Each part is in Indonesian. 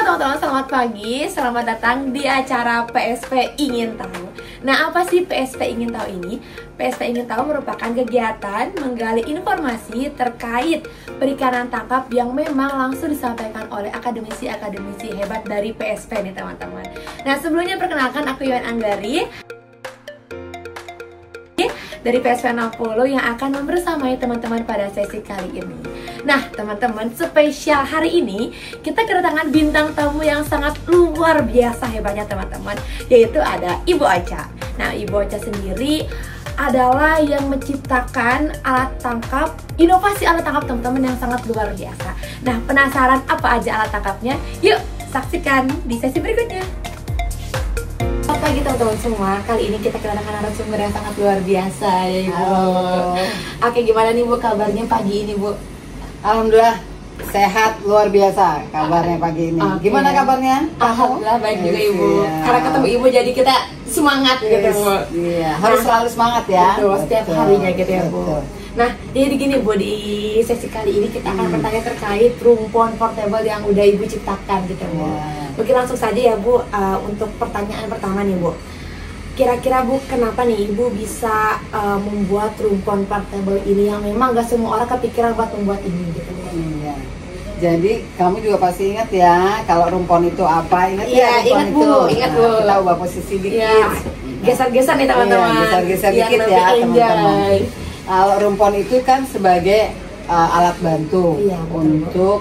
teman-teman, selamat pagi. Selamat datang di acara PSP Ingin Tahu. Nah, apa sih PSP Ingin Tahu ini? PSP Ingin Tahu merupakan kegiatan menggali informasi terkait perikanan tangkap yang memang langsung disampaikan oleh akademisi-akademisi hebat dari PSP nih teman-teman. Nah, sebelumnya perkenalkan aku Yuan Anggari dari PSP 60 yang akan membersamai teman-teman pada sesi kali ini. Nah, teman-teman, spesial hari ini kita kedatangan bintang tamu yang sangat luar biasa hebatnya teman-teman, yaitu ada Ibu Ocha. Nah, Ibu Ocha sendiri adalah yang menciptakan alat tangkap, inovasi alat tangkap teman-teman yang sangat luar biasa. Nah, penasaran apa aja alat tangkapnya? Yuk, saksikan di sesi berikutnya. Selamat pagi teman-teman semua. Kali ini kita kedatangan narasumber yang sangat luar biasa ya Ibu. Halo. Oke, gimana nih Bu kabarnya pagi ini Bu? Alhamdulillah sehat luar biasa kabarnya pagi ini. Oke. Gimana kabarnya? Alhamdulillah baik juga Ibu. Iya. Karena ketemu Ibu jadi kita semangat gitu Bu. Iya, harus selalu semangat ya. Betul, setiap harinya gitu ya Bu. Betul. Nah, jadi gini Bu, di sesi kali ini kita akan bertanya terkait rumpon portable yang udah Ibu ciptakan gitu Bu. Iya. Mungkin langsung saja ya Bu, untuk pertanyaan pertama nih Bu. Kira-kira Bu, kenapa nih Ibu bisa membuat rumpon portable ini yang memang gak semua orang kepikiran buat membuat ini gitu Bu? Iya. Jadi kamu juga pasti ingat ya kalau rumpon itu apa? Ingat Iya, ya rumpon ingat Bu, itu? ingat Nah, Bu. kita ubah posisi dikit. Iya. Geser-geser nih teman-teman. Iya, geser-geser Biar dikit lebih ya teman-teman. enjoy. Kalau rumpon itu kan sebagai alat bantu Iya, betul, untuk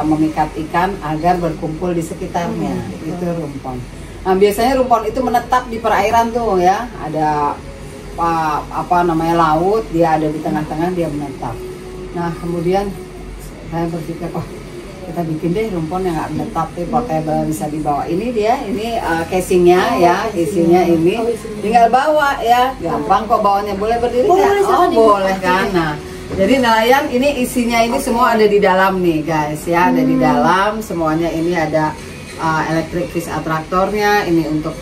memikat ikan agar berkumpul di sekitarnya. Itu rumpon. Nah, biasanya rumpon itu menetap di perairan tuh ya. Ada apa namanya laut, dia ada di tengah-tengah, dia menetap. Nah, kemudian saya berpikir, oh kita bikin deh rumpon yang nggak menetap, portable, bisa dibawa. Ini dia, ini casingnya ya, isinya ini. Tinggal bawa ya, gampang kok bawanya. Boleh berdiri nggak? Oh boleh kan. Nah, jadi nelayan ini isinya ini semua ada di dalam nih guys ya, ada di dalam semuanya. Ini ada electric fish attractornya, ini untuk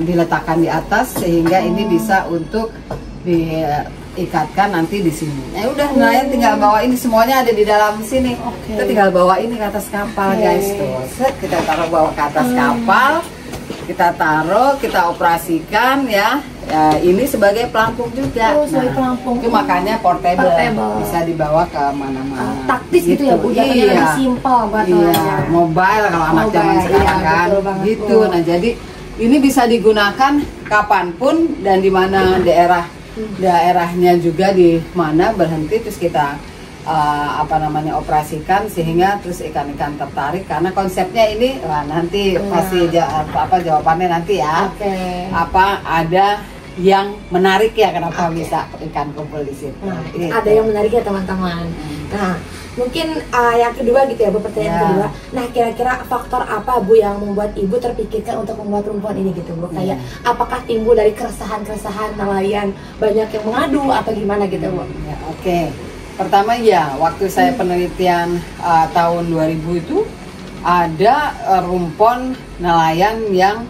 diletakkan di atas sehingga ini bisa untuk diikatkan nanti di sini. Udah nelayan tinggal bawa ini, semuanya ada di dalam sini. Kita tinggal bawa ini ke atas kapal guys tuh. Set, kita taruh bawa ke atas kapal, kita taruh, kita operasikan ya. Ya, ini sebagai pelampung juga. Sebagai pelampung. Itu makanya portable, bisa dibawa ke mana-mana. Taktis gitu ya Bu, jatuhnya lebih simpel buat nelayan. Mobile kalau anak zaman sekarang kan. Gitu. Nah, jadi ini bisa digunakan kapanpun dan di mana daerahnya juga, di mana berhenti terus kita operasikan sehingga terus ikan-ikan tertarik, karena konsepnya ini nanti pasti jawabannya nanti ya. Apa ada yang menarik ya kenapa bisa ikan kumpul di situ. Gitu. Ada yang menarik ya teman-teman. Nah, mungkin yang kedua gitu ya Bu, pertanyaan kedua. Nah, kira-kira faktor apa Bu yang membuat Ibu terpikirkan untuk membuat rumpon ini gitu Bu? Kayak apakah timbul dari keresahan-keresahan nelayan banyak yang mengadu atau gimana gitu Bu? Oke. Pertama ya, waktu saya penelitian tahun 2000 itu ada rumpon nelayan yang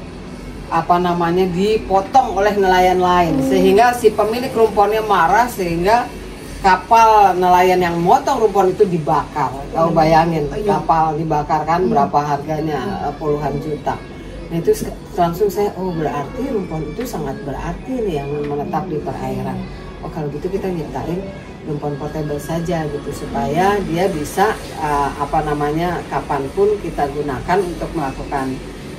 dipotong oleh nelayan lain, sehingga si pemilik rumponnya marah, sehingga kapal nelayan yang motong rumpon itu dibakar. Kau bayangin kapal dibakar kan berapa harganya, puluhan juta. Nah itu langsung saya, oh berarti rumpon itu sangat berarti nih yang menetap di perairan. Oh kalau gitu kita nyiptain rumpon portable saja gitu, supaya dia bisa kapanpun kita gunakan untuk melakukan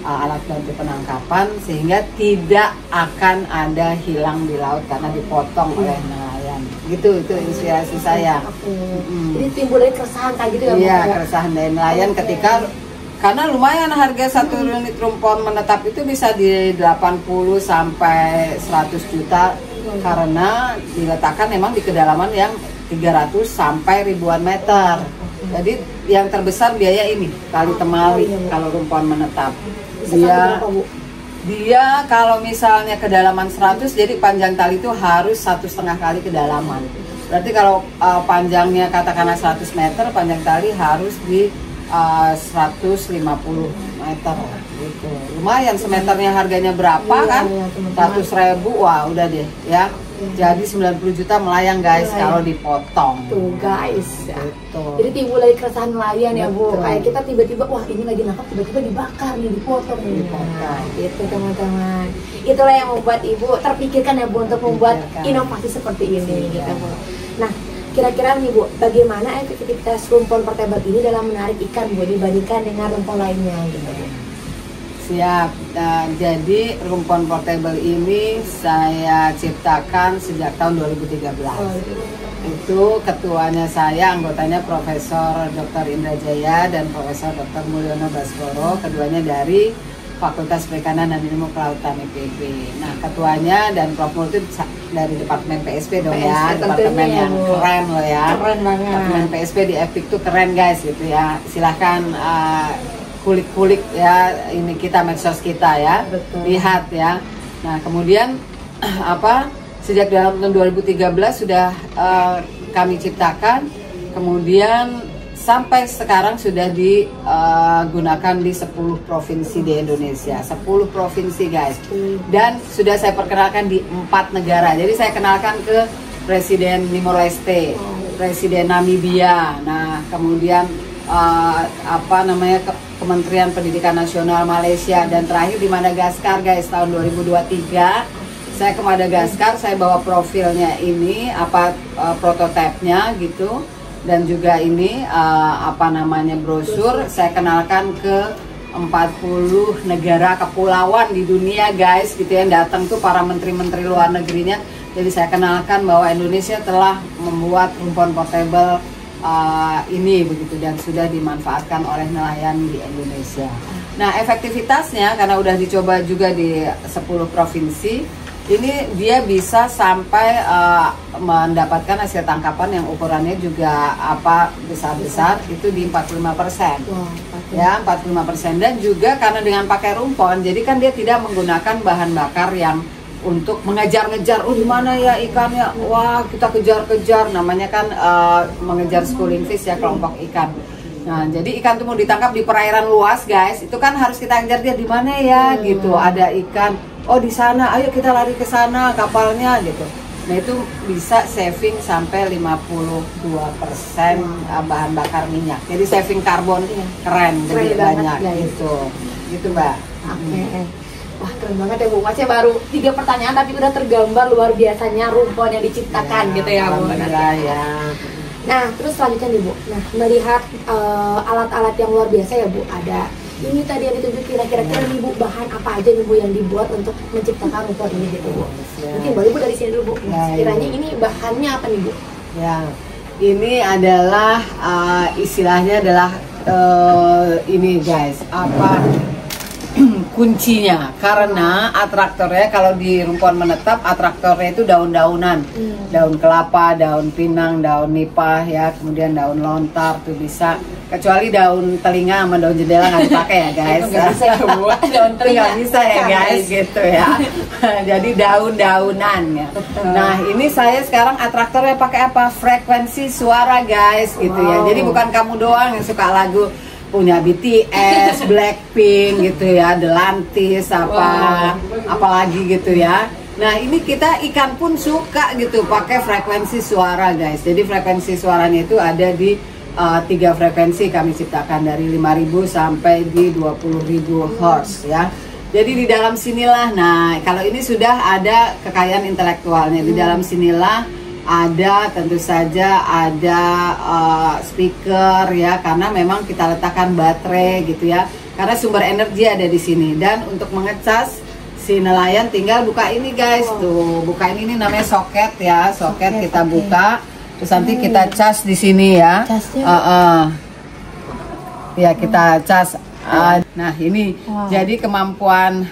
alat bantu penangkapan, sehingga tidak akan ada hilang di laut karena dipotong oleh nelayan. Gitu, itu inspirasi saya. Jadi timbul dari keresahan kayak gitu ya Bu? Iya, keresahan dari nelayan ketika, karena lumayan harga satu unit rumpon menetap itu bisa di 80 sampai 100 juta karena diletakkan memang di kedalaman yang 300 sampai ribuan meter. Jadi yang terbesar biaya ini Kali Temali kalau rumpon menetap. Dia kalau misalnya kedalaman 100, jadi panjang tali itu harus 1,5 kali kedalaman. Berarti kalau panjangnya katakanlah 100 meter, panjang tali harus di 150 meter gitu. Lumayan, semeternya harganya berapa kan? 100.000, wah udah deh ya. Jadi 90 juta melayang guys kalau dipotong. Tuh guys ya. Betul. Jadi timbul lagi keresahan nelayan ya Bu. Betul. Kayak kita tiba-tiba wah ini lagi nangkap tiba-tiba dibakar nih, dipotong nih. Nah, gitu teman-teman. Itulah yang membuat Ibu terpikirkan ya Bu untuk membuat inovasi seperti ini gitu Bu. Nah, kira-kira nih Bu, bagaimana efektivitas rumpon portable ini dalam menarik ikan Bu dibandingkan dengan rumpon lainnya gitu Bu? Siap. Nah, jadi rumpon portable ini saya ciptakan sejak tahun 2013. Itu ketuanya saya, anggotanya Profesor Dr. Indra Jaya dan Profesor Dr. Mulyono Baskoro, keduanya dari Fakultas Perikanan dan Ilmu Kelautan IPB. Nah, ketuanya dan Prof. Multi dari Departemen PSP dong ya, departemen yang keren loh ya. Keren banget. Departemen PSP di EPIK tuh keren guys gitu ya. Silahkan kulik-kulik ya ini kita medsos kita ya. Betul. Lihat ya. Nah, kemudian sejak dalam tahun 2013 sudah kami ciptakan, kemudian sampai sekarang sudah digunakan di 10 provinsi di Indonesia. 10 provinsi guys. Dan sudah saya perkenalkan di 4 negara. Jadi saya kenalkan ke Presiden Timor Leste, Presiden Namibia. Nah, kemudian Kementerian Pendidikan Nasional Malaysia, dan terakhir di Madagaskar guys tahun 2023. Saya ke Madagaskar, saya bawa profilnya ini prototipenya gitu, dan juga ini brosur. Saya kenalkan ke 40 negara kepulauan di dunia guys gitu, yang datang tuh para menteri-menteri luar negerinya. Jadi saya kenalkan bahwa Indonesia telah membuat rumpon portable ini begitu, dan sudah dimanfaatkan oleh nelayan di Indonesia. Nah, efektivitasnya karena udah dicoba juga di 10 provinsi, ini dia bisa sampai mendapatkan hasil tangkapan yang ukurannya juga besar-besar, itu di 45%. Ya, 45%. Dan juga karena dengan pakai rumpon, jadi kan dia tidak menggunakan bahan bakar yang untuk mengejar-ngejar, di mana ya ikannya, wah kita kejar-kejar, namanya kan mengejar schooling fish ya, kelompok ikan. Nah, jadi ikan itu mau ditangkap di perairan luas guys, itu kan harus kita kejar dia di mana ya gitu, ada ikan, oh di sana, ayo kita lari ke sana kapalnya gitu. Nah, itu bisa saving sampai 52% bahan bakar minyak. Jadi saving karbon keren banyak gitu Mbak. Wah, keren banget ya Bu. Masih baru 3 pertanyaan tapi udah tergambar luar biasanya rumpon yang diciptakan gitu ya Bu. Ya. Nah, terus selanjutnya nih Bu. Nah, melihat alat-alat yang luar biasa ya Bu. Ada ini tadi yang ditunjuk, kira-kira nih Bu, bahan apa aja nih Bu yang dibuat untuk menciptakan rumpon ini gitu Bu. Mungkin boleh Bu dari sini dulu Bu. Kiranya ini bahannya apa nih Bu? Ya, ini adalah istilahnya adalah ini guys, kuncinya, karena atraktornya kalau di rumpon menetap, atraktornya itu daun-daunan, daun kelapa, daun pinang, daun nipah ya, kemudian daun lontar tuh bisa, kecuali daun telinga sama daun jendela nggak dipakai ya guys. Nggak bisa ya Bu, daun telinga nggak bisa ya guys gitu ya. Jadi daun-daunan ya. Nah, ini saya sekarang atraktornya pakai apa? Frekuensi suara guys gitu ya. Jadi bukan kamu doang yang suka lagu punya BTS, Blackpink gitu ya, Delantis apalagi gitu ya. Nah, ini kita ikan pun suka gitu pakai frekuensi suara guys. Jadi frekuensi suaranya itu ada di 3 frekuensi kami ciptakan, dari 5.000 sampai di 20.000 Hz ya. Jadi di dalam sinilah, nah kalau ini sudah ada kekayaan intelektualnya, di dalam sinilah ada, tentu saja ada speaker ya, karena memang kita letakkan baterai gitu ya, karena sumber energi ada di sini. Dan untuk mengecas si nelayan tinggal buka ini guys, tuh buka ini namanya soket ya, soket kita buka, terus nanti kita cas di sini ya. Ya kita cas. Nah ini jadi kemampuan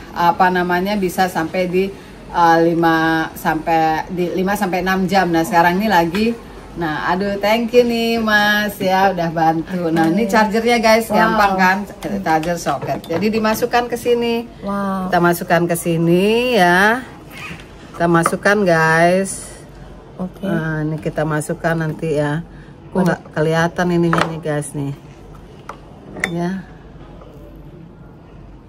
bisa sampai di 5 sampai 6 jam. Nah, sekarang ini lagi. Nah, aduh thank you nih Mas ya udah bantu. Nah, ini chargernya guys, gampang kan? Charger soket. Jadi dimasukkan ke sini. Kita masukkan ke sini ya. Kita masukkan guys. Nah, ini kita masukkan nanti ya. Kok nggak kelihatan ininya nih guys nih. Ya.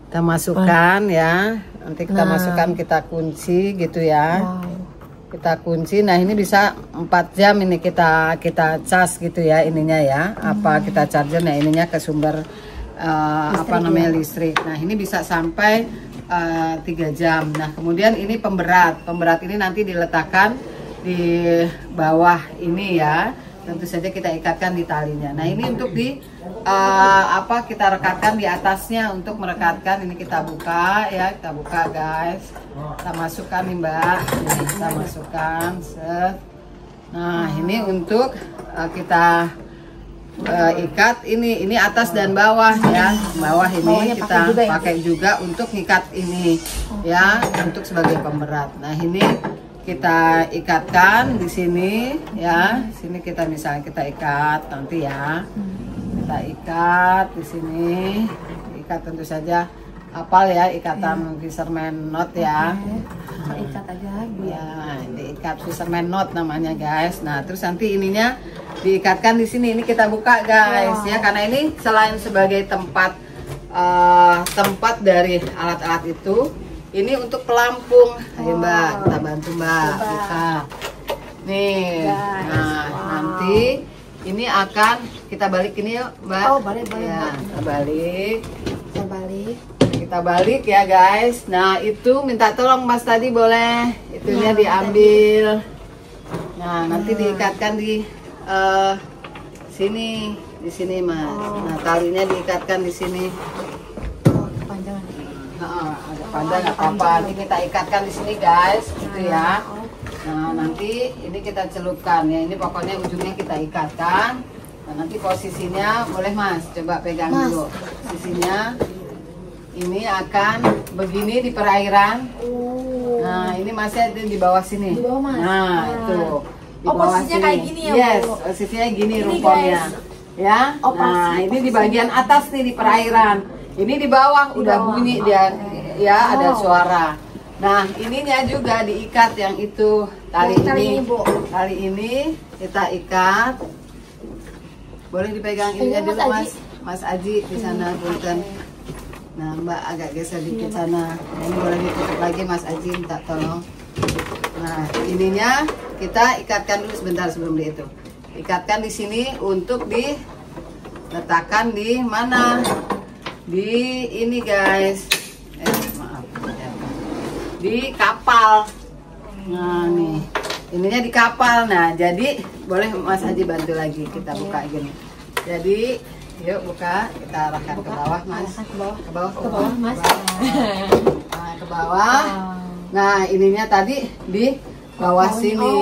Kita masukkan ya. Nanti kita masukkan, kita kunci gitu ya. kita kunci. Nah ini bisa 4 jam ini kita cas gitu ya ininya ya. Apa kita charger, nah ininya ke sumber listrik. Nah ini bisa sampai 3 jam. Nah kemudian ini pemberat ini nanti diletakkan di bawah ini ya. Tentu saja kita ikatkan di talinya. Nah ini untuk kita rekatkan di atasnya untuk merekatkan. Ini kita buka ya, kita buka guys. Kita masukkan nih Mbak. Ini kita masukkan. Nah ini untuk kita ikat ini atas dan bawah ya. Bawah ini kita pakai juga untuk ngikat ini ya, untuk sebagai pemberat. Nah ini kita ikatkan di sini ya. Sini kita misalnya kita ikat nanti ya. Kita ikat di sini. Ikat tentu saja hafal ya ikatan fisherman knot ya. Ikat aja ya, diikat fisherman knot namanya guys. Nah, terus nanti ininya diikatkan di sini. Ini kita buka guys ya, karena ini selain sebagai tempat dari alat-alat itu, ini untuk pelampung. Ayo Mbak, kita bantu Mbak buka. Nih, nah nanti ini akan kita balik ini yuk Mbak. Oh balik ya, kita balik. Kita balik ya guys. Nah itu minta tolong Mas tadi boleh itunya diambil. Nah nanti diikatkan di sini, di sini Mas. Nah talinya diikatkan di sini. Kepanjangan. Agak panjang nggak apa-apa. Ini kita ikatkan di sini guys, gitu ya. Nah nanti ini kita celupkan ya. Ini pokoknya ujungnya kita ikatkan. Nah nanti posisinya boleh Mas, coba pegang dulu. Posisinya ini akan begini di perairan. Nah ini masih ada di bawah sini. Di bawah Mas. Nah itu. Di bawah posisinya sini. kayak gini ya Bu? Yes, posisinya gini rumponnya. Ya. Nah ini di bagian atas nih di perairan. Ini di bawah udah bunyi dia ya, ada suara. Nah ininya juga diikat yang itu tali ini. Tali ini kita ikat. Boleh dipegang ininya dulu Mas Aji di sana punten. Nah Mbak agak geser dikit sana. Nah, ini boleh ditutup lagi Mas Aji, minta tolong. Nah ininya kita ikatkan dulu sebentar sebelum itu. Ikatkan di sini untuk diletakkan di mana? Di ini guys. Maaf. Di kapal. Nah nih, ininya di kapal. Nah jadi boleh Mas Haji bantu lagi kita buka gini. Jadi yuk buka, kita arahkan ke bawah Mas. Ke bawah Mas. Nah ke bawah. Nah ininya tadi di bawah sini.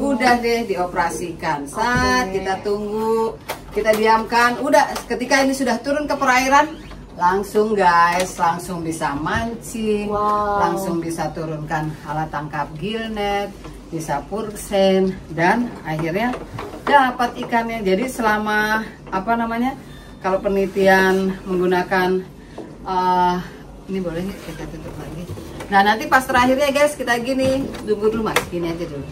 Udah deh dioperasikan. Saat kita tunggu, kita diamkan. Udah ketika ini sudah turun ke perairan, langsung guys, langsung bisa mancing, langsung bisa turunkan alat tangkap gillnet, bisa pursen, dan akhirnya dapat ikannya. Jadi selama kalau penelitian menggunakan ini boleh kita tutup lagi. Nah nanti pas terakhirnya guys kita gini, tunggu dulu Mas, gini aja dulu.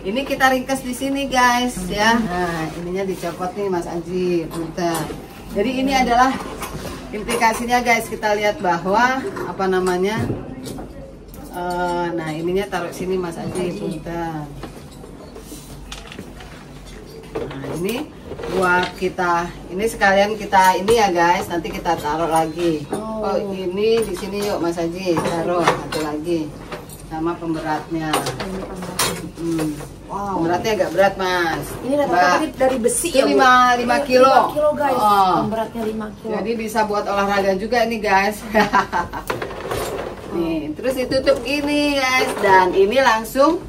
Ini kita ringkas di sini guys ya. Nah ininya dicopot nih Mas Aji, bentar. Jadi ini adalah implikasinya guys, kita lihat bahwa nah ininya taruh sini Mas Aji, punten. Nah ini buat kita, ini sekalian kita ini ya guys, nanti kita taruh lagi. Oh ini di sini yuk Mas Aji, taruh satu lagi sama pemberatnya. Wow, beratnya agak berat Mas. Ini rata-rata dari besi ya Bu? 5 kilo. 5 kilo guys, beratnya 5 kilo. Jadi bisa buat olahraga juga nih guys. Nih, terus ditutup gini guys. Dan ini langsung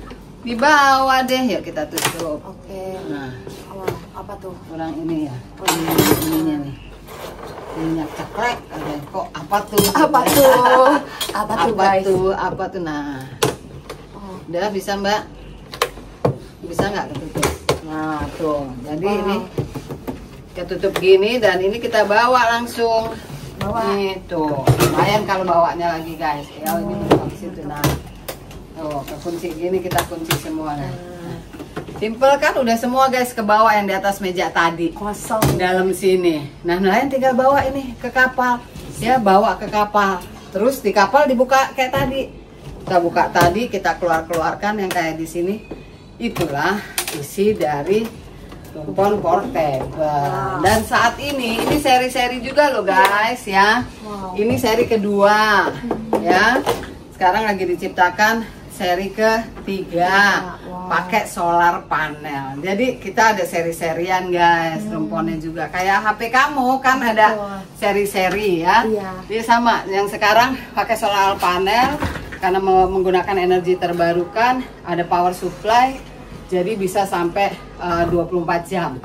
dibawa deh. Yuk kita tutup. Oke. Nah, apa tuh? kurang ini ya. Ininya nih. Minyak ceklek. Kok apa tuh? Apa tuh? Apa tuh guys? Apa tuh? Nah. Udah bisa Mbak? Bisa nggak ketutup? Nah tuh, jadi ini ketutup gini dan ini kita bawa langsung. Nih tuh, lumayan kalau bawanya lagi guys. Ya ini buka ke situ. Nah, tuh kekunci gini kita kunci semua. Nah. Simple kan? Udah semua guys ke bawah yang di atas meja tadi. Kosong dalam sini. Nah nelayan tinggal bawa ini ke kapal. Ya bawa ke kapal. Terus di kapal dibuka kayak tadi. kita buka tadi, kita keluarkan yang kayak di sini. Itulah isi dari rumpon portable. Dan saat ini seri-seri juga loh guys ya. Ini seri kedua ya. Sekarang lagi diciptakan seri ketiga pakai solar panel. Jadi kita ada seri-serian guys, rumponnya juga kayak HP kamu kan ada seri-seri ya. Dia sama yang sekarang pakai solar panel karena menggunakan energi terbarukan, ada power supply, jadi bisa sampai 24 jam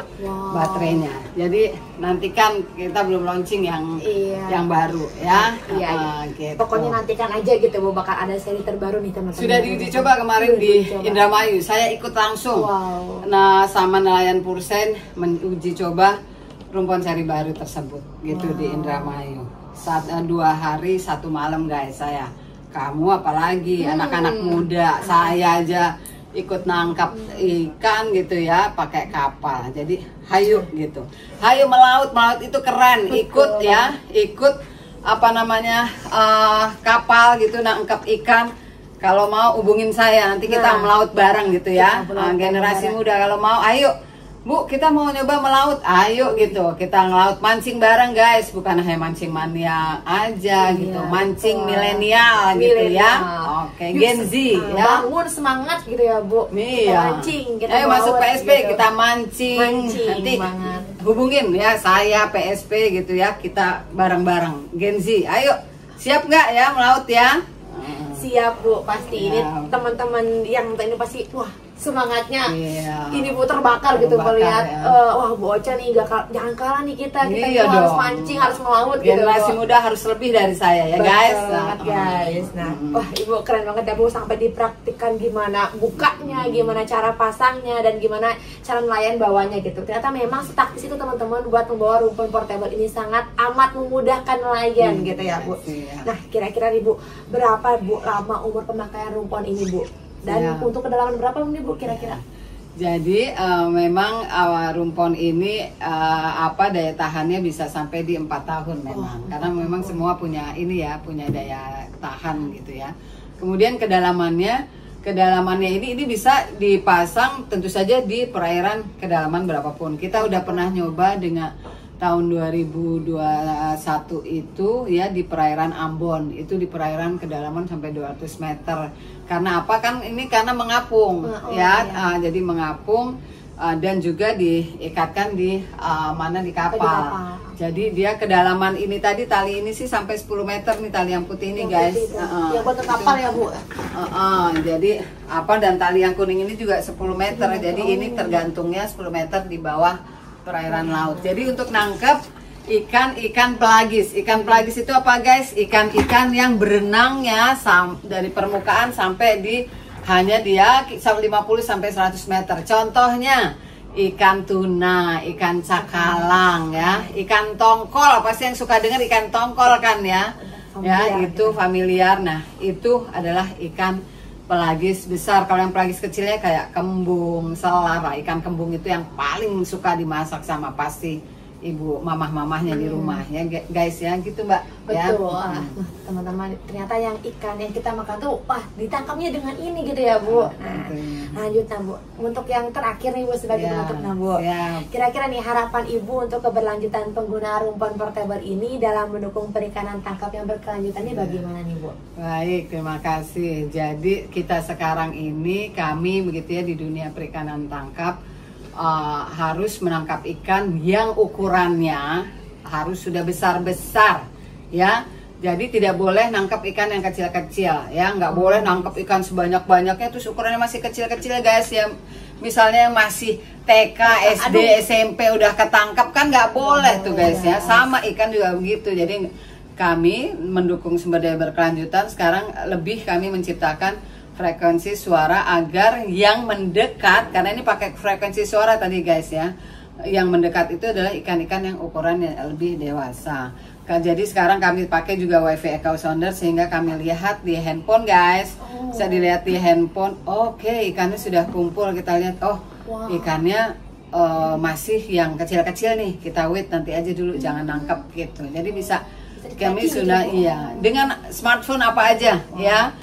baterainya. Jadi nantikan, kita belum launching yang baru ya. Gitu. Pokoknya nantikan aja gitu Bu, bakal ada seri terbaru nih teman-teman. Sudah diuji coba kemarin di Indramayu, saya ikut langsung. Nah sama nelayan Pursen menguji coba rumpon seri baru tersebut gitu di Indramayu. 2 hari 1 malam guys saya. Kamu apalagi anak-anak muda, saya aja ikut nangkap ikan gitu ya pakai kapal. Jadi hayu gitu, hayu melaut itu keren. Ikut ya, ikut apa namanya kapal gitu nangkap ikan. Kalau mau hubungin saya, nanti kita melaut bareng gitu ya. Generasi muda kalau mau, ayo Bu, kita mau nyoba melaut, ayo gitu. Kita ngelaut, mancing bareng guys, bukan hanya mancing mania aja gitu, mancing milenial gitu ya. Oke, Gen Z ya. Bangun semangat gitu ya Bu. Mancing, kita masuk PSP gitu. Kita mancing. Nanti hubungin ya saya PSP gitu ya, kita bareng-bareng Gen Z. Ayo, siap nggak ya melaut ya? Siap Bu, pasti ini teman-teman yang ini pasti semangatnya ini Bu terbakar gitu melihat wah Bu Ocha nih jangan kalah nih kita harus mancing, harus melaut gitu. Generasi muda harus lebih dari saya ya guys. Guys. Nah, wah Ibu keren banget ya Bu, sampai dipraktikkan gimana bukanya, gimana cara pasangnya, dan gimana cara nelayan bawanya gitu. Ternyata memang setaktis itu teman-teman buat membawa rumpon portable ini sangat amat memudahkan nelayan gitu ya Bu. Nah, kira-kira nih Bu, berapa Bu lama umur pemakaian rumpon ini Bu? Dan untuk kedalaman berapa nih Bu kira-kira? Jadi memang rumpon ini daya tahannya bisa sampai di 4 tahun memang. Karena memang semua punya ini ya, punya daya tahan gitu ya. Kemudian kedalamannya ini bisa dipasang tentu saja di perairan kedalaman berapapun. Kita udah pernah nyoba dengan tahun 2021 itu ya di perairan Ambon, itu di perairan kedalaman sampai 200 meter. Karena apa? Kan ini karena mengapung jadi mengapung dan juga diikatkan di di kapal. Jadi dia kedalaman ini tadi tali ini sih sampai 10 meter nih, tali yang putih ini guys. Yang buat kapal ya Bu. Jadi dan tali yang kuning ini juga 10 meter. Jadi ini tergantungnya 10 meter di bawah perairan laut. Jadi untuk nangkep ikan pelagis. Ikan pelagis itu apa guys? Ikan-ikan yang berenangnya dari permukaan sampai di hanya dia 50 sampai 100 meter. Contohnya ikan tuna, ikan cakalang ya, ikan tongkol. Pasti yang suka dengar ikan tongkol kan ya? Itu familiar. Nah, itu adalah ikan pelagis besar. Kalau yang pelagis kecilnya kayak kembung, selar. Ikan kembung itu yang paling suka dimasak sama pasti ibu mamah-mamahnya di rumah ya guys ya gitu Mbak. Betul. Teman-teman, ternyata yang ikan yang kita makan tuh ditangkapnya dengan ini gitu ya Bu. Nah, lanjut Bu. Untuk yang terakhir nih Bu sebagai penutup Bu. Kira-kira nih harapan Ibu untuk keberlanjutan penggunaan rumpon portable ini dalam mendukung perikanan tangkap yang berkelanjutannya bagaimana nih Bu? Baik, terima kasih. Jadi kita sekarang ini kami begitu ya di dunia perikanan tangkap harus menangkap ikan yang ukurannya harus sudah besar-besar ya. Jadi tidak boleh nangkap ikan yang kecil-kecil ya, nggak boleh nangkap ikan sebanyak-banyaknya terus ukurannya masih kecil-kecil guys ya. Misalnya yang masih TK, SD, SMP udah ketangkap kan nggak boleh tuh guys ya. Sama ikan juga begitu. Jadi kami mendukung sumber daya berkelanjutan, sekarang lebih kami menciptakan frekuensi suara agar yang mendekat, karena ini pakai frekuensi suara tadi guys ya, yang mendekat itu adalah ikan-ikan yang ukurannya lebih dewasa. Jadi sekarang kami pakai juga WiFi echo sounder sehingga kami lihat di handphone guys, bisa dilihat di handphone. Oke, ikannya sudah kumpul, kita lihat ikannya masih yang kecil-kecil nih, kita wait nanti aja dulu, jangan nangkep gitu. Jadi bisa kami sudah dengan smartphone apa aja ya.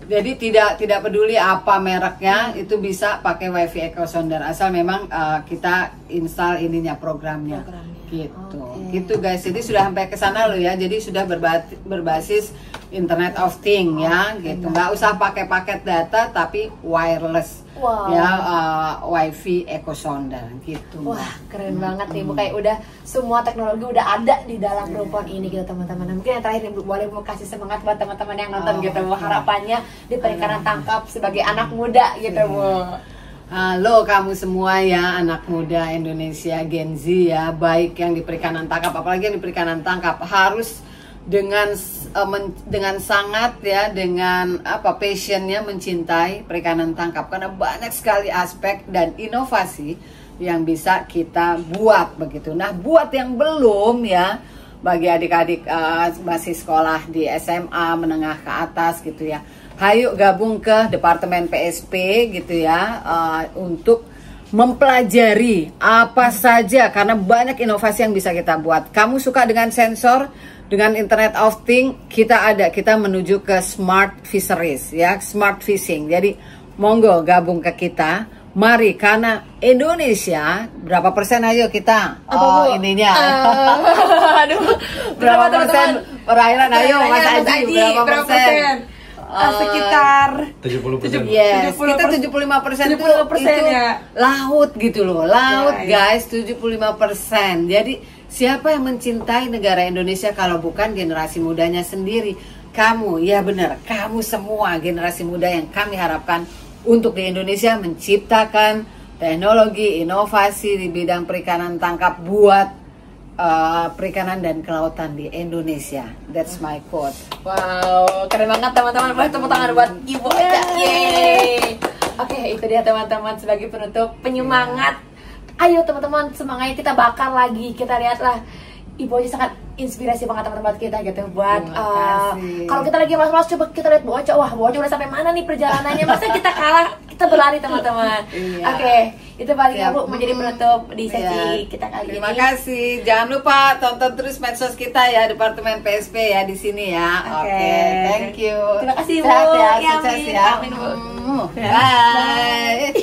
Jadi tidak peduli apa mereknya, itu bisa pakai WiFi Echo Sounder asal memang kita install ininya programnya. Gitu. Gitu guys. Jadi sudah sampai ke sana loh ya. Jadi sudah berbasis Internet of Things ya, gitu. Nggak usah pakai paket data tapi wireless. Ya, WiFi Echo Sounder gitu. Wah, keren banget nih Bu, kayak udah semua teknologi udah ada di dalam rumpon ini gitu teman-teman. Nah, mungkin yang terakhir nih Bu, boleh Bu kasih semangat buat teman-teman yang nonton gitu Bu, harapannya di perikanan tangkap sebagai anak muda gitu Bu. Halo kamu semua ya, anak muda Indonesia Gen Z ya, baik yang di perikanan tangkap, apalagi yang di perikanan tangkap harus dengan sangat ya, dengan passionnya mencintai perikanan tangkap, karena banyak sekali aspek dan inovasi yang bisa kita buat begitu. Nah, buat yang belum ya, bagi adik-adik masih sekolah di SMA menengah ke atas gitu ya, hayu gabung ke Departemen PSP gitu ya, untuk mempelajari apa saja, karena banyak inovasi yang bisa kita buat. Kamu suka dengan sensor, dengan Internet of Things, kita menuju ke smart fisheries ya, smart fishing. Jadi monggo gabung ke kita. Mari, karena Indonesia berapa persen ayo kita ininya Aduh, berapa persen perairan, ayo Mas Aji, berapa persen? Sekitar 70%. Yes, kita 75% itu ya. Laut gitu loh, laut ya, guys, 75%. Jadi siapa yang mencintai negara Indonesia kalau bukan generasi mudanya sendiri? Kamu, ya benar, kamu semua generasi muda yang kami harapkan untuk di Indonesia menciptakan teknologi, inovasi di bidang perikanan tangkap buat perikanan dan kelautan di Indonesia. That's my quote. Wow, keren banget teman-teman. Boleh tepuk tangan buat Ibu Eca. Yeay. Oke, itu dia teman-teman sebagai penutup penyemangat. Ayo teman-teman, semangatnya kita bakar lagi. Kita lihatlah Ibu Eca sangat inspirasi banget teman-teman kita gitu buat kalau kita lagi malas-malas, coba kita lihat Bu Eca. Wah, Bu Eca udah sampai mana nih perjalanannya? Masa kita kalah, kita berlari teman-teman. Oke, itu paling ya Bu menjadi penutup di sesi kita kali ini. Terima kasih. Jangan lupa tonton terus medsos kita ya, Departemen PSP ya di sini ya. Oke, thank you. Terima kasih Bu. Sehat ya, sukses ya. Amin Bu. Bye.